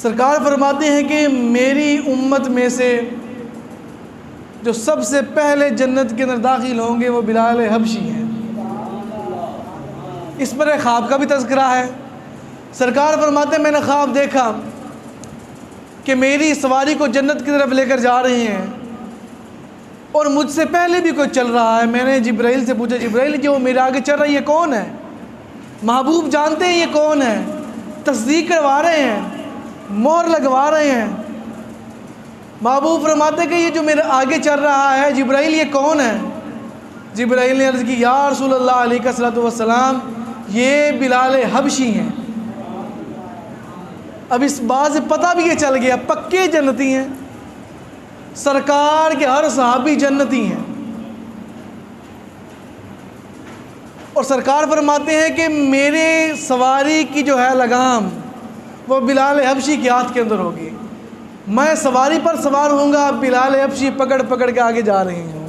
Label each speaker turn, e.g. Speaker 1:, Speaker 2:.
Speaker 1: سرکار فرماتے ہیں کہ میری امت میں سے جو سب سے پہلے جنت کے اندر داخل ہوں گے وہ بلال حبشی ہیں۔ اس پر ایک خواب کا بھی تذکرہ ہے۔ سرکار فرماتے ہیں میں نے خواب دیکھا کہ میری سواری کو جنت کی طرف لے کر جا رہے ہیں اور مجھ سے پہلے بھی کوئی چل رہا ہے۔ میں نے جبرائیل سے پوچھا، جبرائیل جو میرے آگے چل رہا ہے یہ کون ہے؟ محبوب جانتے ہیں یہ کون ہے؟ تصدیق کروا رہے ہیں، مہر لگوا رہے ہیں۔ محبوب فرماتے کہ یہ جو میرے آگے چل رہا ہے جبرائیل یہ کون ہے؟ جبرائیل نے عرض کی یا رسول اللہ علیہ الصلوۃ والسلام یہ بلال حبشی ہیں۔ اب اس بات سے پتہ بھی یہ چل گیا پکے جنتی ہیں، سرکار کے ہر صحابی جنتی ہیں۔ اور سرکار فرماتے ہیں کہ میرے سواری کی جو ہے لگام وہ بلال حبشی کے ہاتھ کے اندر ہوگی۔ میں سواری پر سوار ہوں گا، بلال حبشی پکڑ پکڑ کے آگے جا رہے ہیں۔